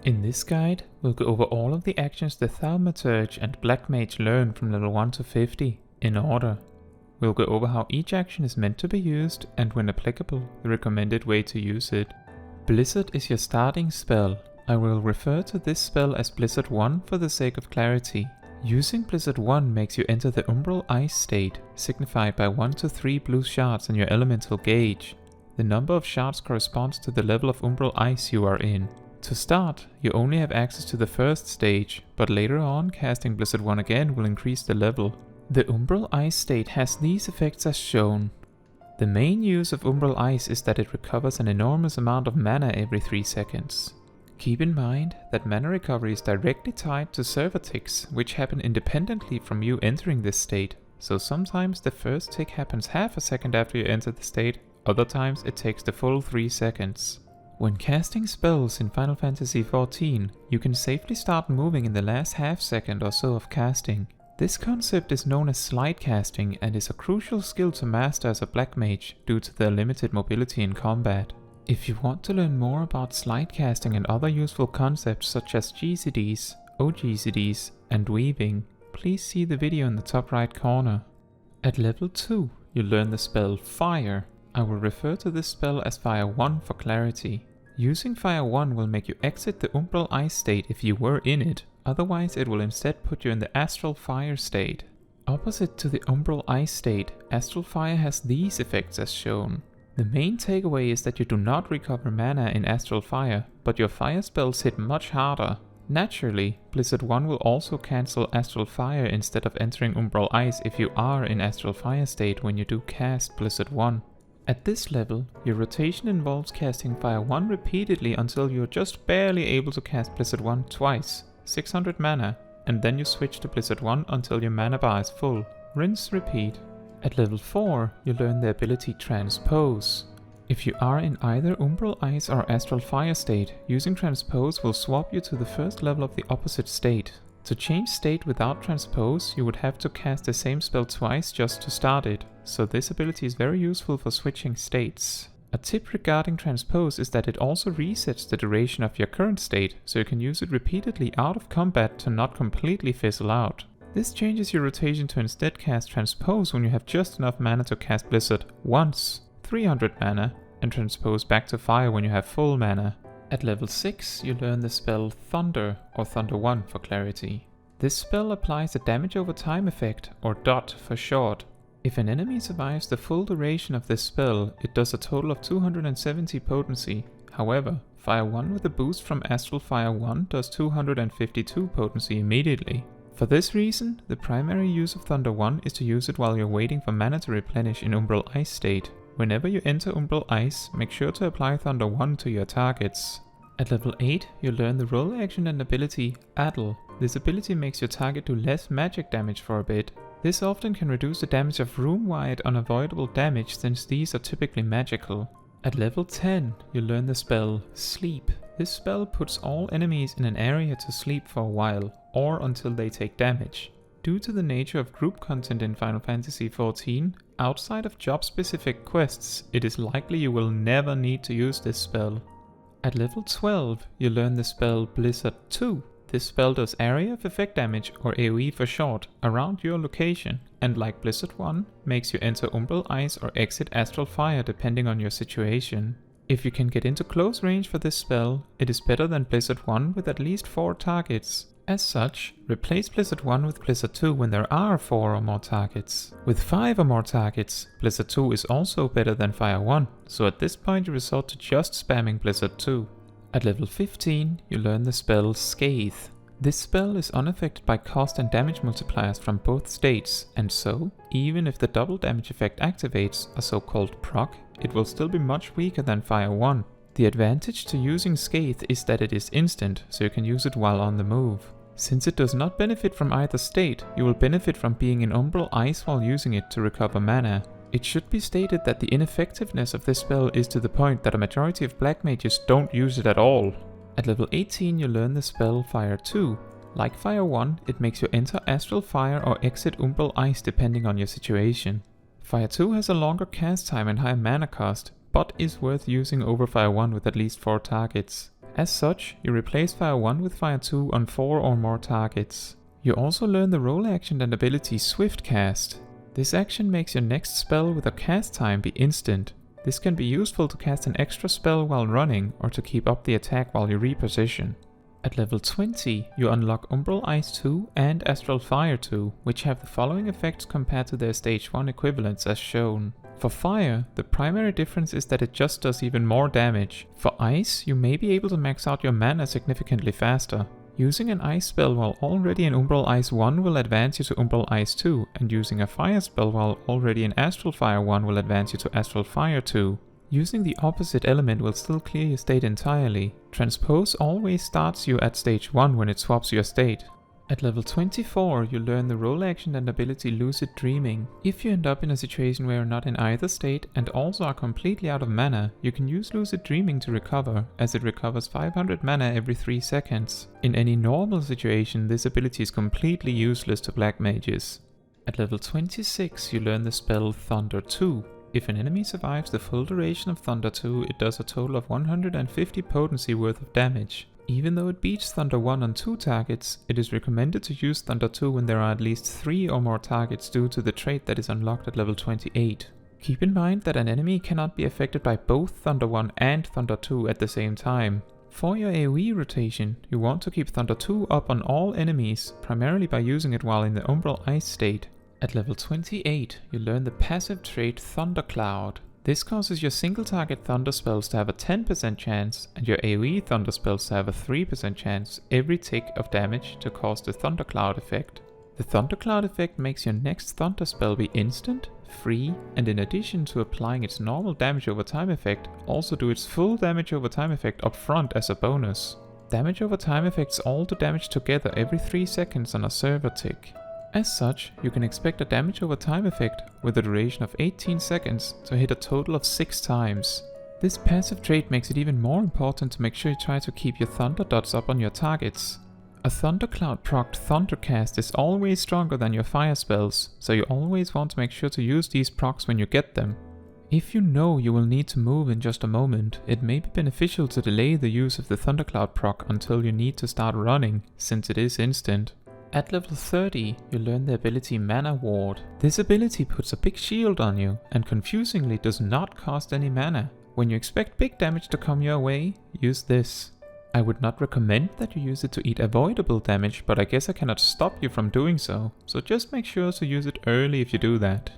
In this guide, we'll go over all of the actions the Thaumaturge and Black Mage learn from level 1 to 50, in order. We'll go over how each action is meant to be used and, when applicable, the recommended way to use it. Blizzard is your starting spell. I will refer to this spell as Blizzard 1 for the sake of clarity. Using Blizzard 1 makes you enter the Umbral Ice state, signified by 1 to 3 blue shards on your elemental gauge. The number of shards corresponds to the level of Umbral Ice you are in. To start, you only have access to the first stage, but later on casting Blizzard 1 again will increase the level. The Umbral Ice state has these effects as shown. The main use of Umbral Ice is that it recovers an enormous amount of mana every 3 seconds. Keep in mind that mana recovery is directly tied to server ticks, which happen independently from you entering this state, so sometimes the first tick happens half a second after you enter the state, other times it takes the full 3 seconds. When casting spells in Final Fantasy XIV, you can safely start moving in the last half second or so of casting. This concept is known as slide casting and is a crucial skill to master as a Black Mage due to their limited mobility in combat. If you want to learn more about slide casting and other useful concepts such as GCDs, OGCDs, and weaving, please see the video in the top right corner. At level 2, you learn the spell Fire. I will refer to this spell as Fire 1 for clarity. Using Fire 1 will make you exit the Umbral Ice state if you were in it, otherwise it will instead put you in the Astral Fire state. Opposite to the Umbral Ice state, Astral Fire has these effects as shown. The main takeaway is that you do not recover mana in Astral Fire, but your fire spells hit much harder. Naturally, Blizzard 1 will also cancel Astral Fire instead of entering Umbral Ice if you are in Astral Fire state when you do cast Blizzard 1. At this level, your rotation involves casting Fire 1 repeatedly until you are just barely able to cast Blizzard 1 twice, 600 mana, and then you switch to Blizzard 1 until your mana bar is full. Rinse, repeat. At level 4, you learn the ability Transpose. If you are in either Umbral Ice or Astral Fire state, using Transpose will swap you to the first level of the opposite state. To change state without Transpose, you would have to cast the same spell twice just to start it, so this ability is very useful for switching states. A tip regarding Transpose is that it also resets the duration of your current state, so you can use it repeatedly out of combat to not completely fizzle out. This changes your rotation to instead cast Transpose when you have just enough mana to cast Blizzard once, 300 mana, and Transpose back to Fire when you have full mana. At level 6, you learn the spell Thunder, or Thunder 1 for clarity. This spell applies a damage over time effect, or DOT for short. If an enemy survives the full duration of this spell, it does a total of 270 potency. However, Fire 1 with a boost from Astral Fire 1 does 252 potency immediately. For this reason, the primary use of Thunder 1 is to use it while you're waiting for mana to replenish in Umbral Ice state. Whenever you enter Umbral Ice, make sure to apply Thunder 1 to your targets. At level 8, you learn the role action and ability Addle. This ability makes your target do less magic damage for a bit. This often can reduce the damage of room-wide unavoidable damage since these are typically magical. At level 10, you learn the spell Sleep. This spell puts all enemies in an area to sleep for a while, or until they take damage. Due to the nature of group content in Final Fantasy XIV, outside of job-specific quests, it is likely you will never need to use this spell. At level 12, you learn the spell Blizzard 2. This spell does area of effect damage, or AoE for short, around your location, and like Blizzard 1, makes you enter Umbral Ice or exit Astral Fire depending on your situation. If you can get into close range for this spell, it is better than Blizzard 1 with at least 4 targets. As such, replace Blizzard 1 with Blizzard 2 when there are 4 or more targets. With 5 or more targets, Blizzard 2 is also better than Fire 1, so at this point you resort to just spamming Blizzard 2. At level 15, you learn the spell Scathe. This spell is unaffected by cost and damage multipliers from both states, and so, even if the double damage effect activates, a so-called proc, it will still be much weaker than Fire 1. The advantage to using Scathe is that it is instant, so you can use it while on the move. Since it does not benefit from either state, you will benefit from being in Umbral Ice while using it to recover mana. It should be stated that the ineffectiveness of this spell is to the point that a majority of Black Mages don't use it at all. At level 18 you learn the spell Fire 2. Like Fire 1, it makes you enter Astral Fire or exit Umbral Ice depending on your situation. Fire 2 has a longer cast time and higher mana cost, but is worth using over Fire 1 with at least 4 targets. As such, you replace Fire 1 with Fire 2 on 4 or more targets. You also learn the role action and ability Swift Cast. This action makes your next spell with a cast time be instant. This can be useful to cast an extra spell while running or to keep up the attack while you reposition. At level 20, you unlock Umbral Ice 2 and Astral Fire 2, which have the following effects compared to their stage 1 equivalents as shown. For Fire, the primary difference is that it just does even more damage. For Ice, you may be able to max out your mana significantly faster. Using an Ice spell while already in Umbral Ice 1 will advance you to Umbral Ice 2, and using a Fire spell while already in Astral Fire 1 will advance you to Astral Fire 2. Using the opposite element will still clear your state entirely. Transpose always starts you at stage 1 when it swaps your state. At level 24, you learn the role action and ability Lucid Dreaming. If you end up in a situation where you're not in either state and also are completely out of mana, you can use Lucid Dreaming to recover, as it recovers 500 mana every 3 seconds. In any normal situation, this ability is completely useless to Black Mages. At level 26, you learn the spell Thunder 2. If an enemy survives the full duration of Thunder 2, it does a total of 150 potency worth of damage. Even though it beats Thunder 1 on 2 targets, it is recommended to use Thunder 2 when there are at least 3 or more targets due to the trait that is unlocked at level 28. Keep in mind that an enemy cannot be affected by both Thunder 1 and Thunder 2 at the same time. For your AoE rotation, you want to keep Thunder 2 up on all enemies, primarily by using it while in the Umbral Ice state. At level 28, you learn the passive trait Thundercloud. This causes your single target thunder spells to have a 10% chance and your AoE thunder spells to have a 3% chance every tick of damage to cause the Thundercloud effect. The Thundercloud effect makes your next thunder spell be instant, free, and in addition to applying its normal damage over time effect, also do its full damage over time effect up front as a bonus. Damage over time affects all the damage together every 3 seconds on a server tick. As such, you can expect a damage over time effect with a duration of 18 seconds to hit a total of 6 times. This passive trait makes it even more important to make sure you try to keep your thunder dots up on your targets. A Thundercloud procced Thundercast is always stronger than your fire spells, so you always want to make sure to use these procs when you get them. If you know you will need to move in just a moment, it may be beneficial to delay the use of the Thundercloud proc until you need to start running, since it is instant. At level 30, you learn the ability Mana Ward. This ability puts a big shield on you and confusingly does not cost any mana. When you expect big damage to come your way, use this. I would not recommend that you use it to eat avoidable damage, but I guess I cannot stop you from doing so just make sure to use it early if you do that.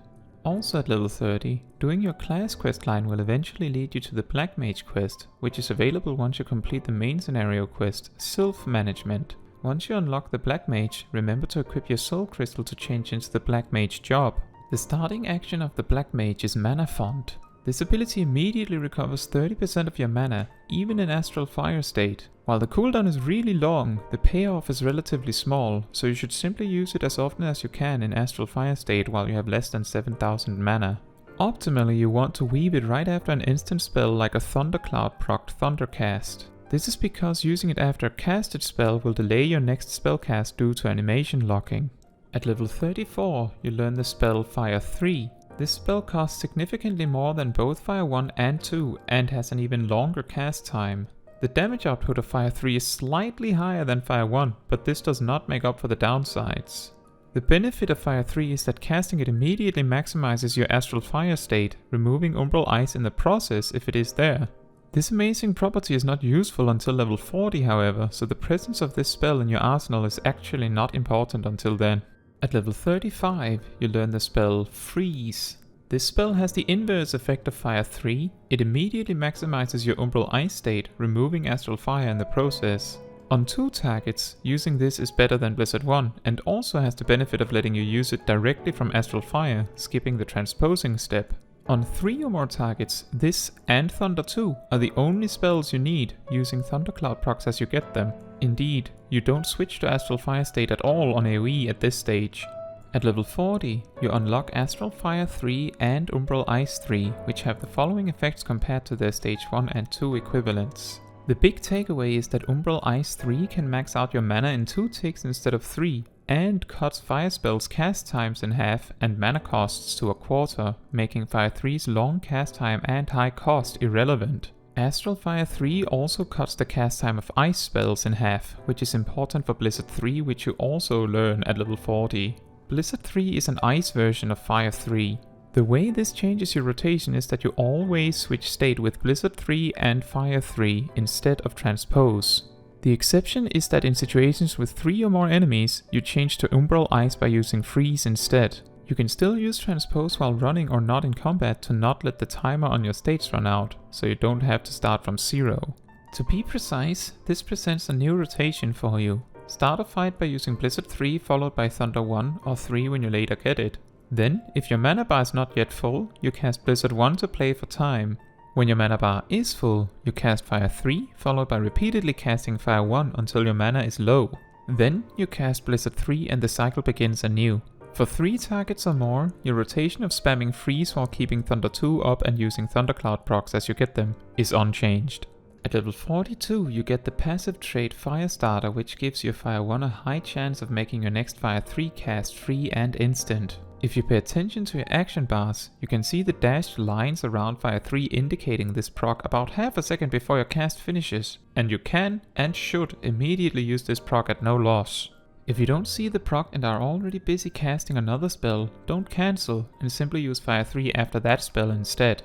Also at level 30, doing your class quest line will eventually lead you to the Black Mage quest, which is available once you complete the main scenario quest, Sylph Management. Once you unlock the Black Mage, remember to equip your Soul Crystal to change into the Black Mage job. The starting action of the Black Mage is Mana Font. This ability immediately recovers 30% of your mana, even in Astral Fire state. While the cooldown is really long, the payoff is relatively small, so you should simply use it as often as you can in Astral Fire state while you have less than 7000 mana. Optimally, you want to weave it right after an instant spell like a Thundercloud procced Thundercast. This is because using it after a casted spell will delay your next spellcast due to animation locking. At level 34, you learn the spell Fire 3. This spell costs significantly more than both Fire 1 and 2 and has an even longer cast time. The damage output of Fire 3 is slightly higher than Fire 1, but this does not make up for the downsides. The benefit of Fire 3 is that casting it immediately maximizes your Astral Fire state, removing Umbral Ice in the process if it is there. This amazing property is not useful until level 40 however, so the presence of this spell in your arsenal is actually not important until then. At level 35, you learn the spell Freeze. This spell has the inverse effect of Fire 3, it immediately maximizes your Umbral Ice state, removing Astral Fire in the process. On 2 targets, using this is better than Blizzard 1, and also has the benefit of letting you use it directly from Astral Fire, skipping the transposing step. On 3 or more targets, this and Thunder 2 are the only spells you need, using Thundercloud procs as you get them. Indeed, you don't switch to Astral Fire state at all on AoE at this stage. At level 40, you unlock Astral Fire 3 and Umbral Ice 3, which have the following effects compared to their stage 1 and 2 equivalents. The big takeaway is that Umbral Ice 3 can max out your mana in 2 ticks instead of 3, and cuts fire spells cast times in half and mana costs to a quarter, making Fire 3's long cast time and high cost irrelevant. Astral Fire 3 also cuts the cast time of ice spells in half, which is important for Blizzard 3, which you also learn at level 40. Blizzard 3 is an ice version of Fire 3. The way this changes your rotation is that you always switch state with Blizzard 3 and Fire 3 instead of Transpose. The exception is that in situations with 3 or more enemies, you change to Umbral Ice by using Freeze instead. You can still use Transpose while running or not in combat to not let the timer on your states run out, so you don't have to start from 0. To be precise, this presents a new rotation for you. Start a fight by using Blizzard 3 followed by Thunder 1 or 3 when you later get it. Then, if your mana bar is not yet full, you cast Blizzard 1 to play for time. When your mana bar is full, you cast Fire 3 followed by repeatedly casting Fire 1 until your mana is low. Then, you cast Blizzard 3 and the cycle begins anew. For 3 targets or more, your rotation of spamming Freeze while keeping Thunder 2 up and using Thundercloud procs as you get them is unchanged. At level 42 you get the passive trait Firestarter, which gives your Fire 1 a high chance of making your next Fire 3 cast free and instant. If you pay attention to your action bars, you can see the dashed lines around Fire 3 indicating this proc about half a second before your cast finishes, and you can and should immediately use this proc at no loss. If you don't see the proc and are already busy casting another spell, don't cancel and simply use Fire 3 after that spell instead.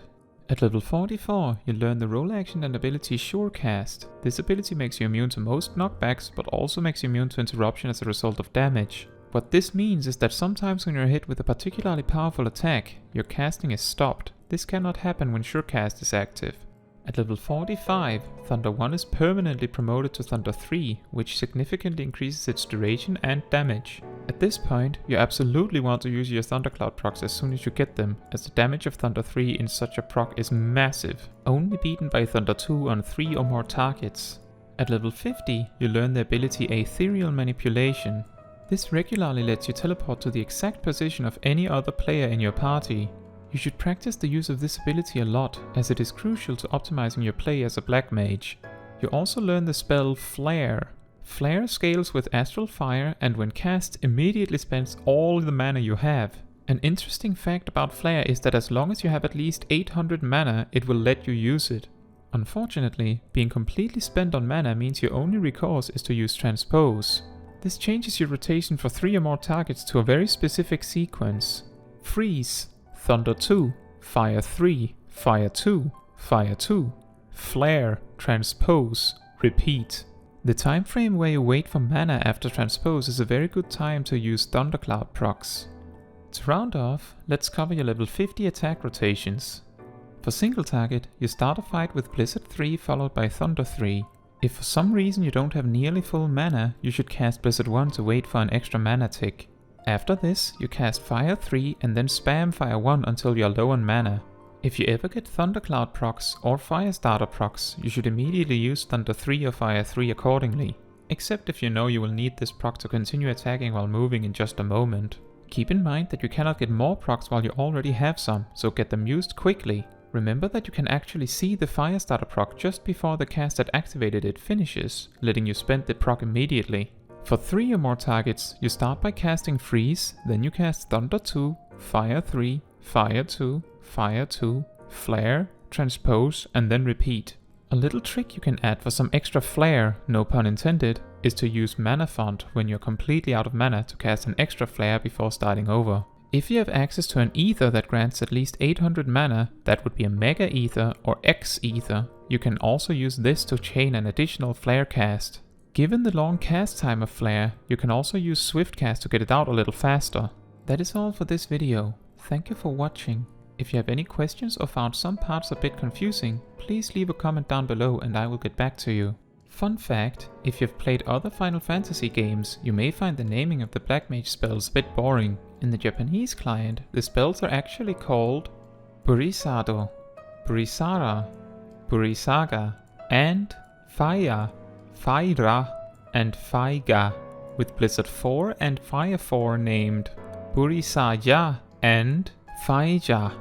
At level 44, you learn the role action and ability Surecast. This ability makes you immune to most knockbacks, but also makes you immune to interruption as a result of damage. What this means is that sometimes when you're hit with a particularly powerful attack, your casting is stopped. This cannot happen when Surecast is active. At level 45, Thunder 1 is permanently promoted to Thunder 3, which significantly increases its duration and damage. At this point, you absolutely want to use your Thundercloud procs as soon as you get them, as the damage of Thunder 3 in such a proc is massive, only beaten by Thunder 2 on 3 or more targets. At level 50, you learn the ability Ethereal Manipulation. This regularly lets you teleport to the exact position of any other player in your party. You should practice the use of this ability a lot, as it is crucial to optimizing your play as a Black Mage. You also learn the spell Flare. Flare scales with Astral Fire and when cast immediately spends all the mana you have. An interesting fact about Flare is that as long as you have at least 800 mana, it will let you use it. Unfortunately, being completely spent on mana means your only recourse is to use Transpose. This changes your rotation for 3 or more targets to a very specific sequence. Freeze, Thunder 2, Fire 3, Fire 2, Fire 2, Flare, Transpose, Repeat. The time frame where you wait for mana after Transpose is a very good time to use Thundercloud procs. To round off, let's cover your level 50 attack rotations. For single target, you start a fight with Blizzard 3 followed by Thunder 3. If for some reason you don't have nearly full mana, you should cast Blizzard 1 to wait for an extra mana tick. After this, you cast Fire 3 and then spam Fire 1 until you're low on mana. If you ever get Thundercloud procs or Firestarter procs, you should immediately use Thunder 3 or Fire 3 accordingly. Except if you know you will need this proc to continue attacking while moving in just a moment. Keep in mind that you cannot get more procs while you already have some, so get them used quickly. Remember that you can actually see the Firestarter proc just before the cast that activated it finishes, letting you spend the proc immediately. For 3 or more targets, you start by casting Freeze, then you cast Thunder 2, Fire 3, Fire 2, Fire 2, Flare, Transpose, and then repeat. A little trick you can add for some extra flair, no pun intended, is to use Mana Font when you're completely out of mana to cast an extra flare before starting over. If you have access to an ether that grants at least 800 mana, that would be a Mega Ether or X Ether, you can also use this to chain an additional flare cast. Given the long cast time of flare, you can also use Swift Cast to get it out a little faster. That is all for this video. Thank you for watching. If you have any questions or found some parts a bit confusing, please leave a comment down below and I will get back to you. Fun fact, if you've played other Final Fantasy games, you may find the naming of the Black Mage spells a bit boring. In the Japanese client, the spells are actually called Burisado, Burisara, Burisaga, and Faya, Faira, and Faiga, with Blizzard 4 and Fire 4 named Burisaya and Faija.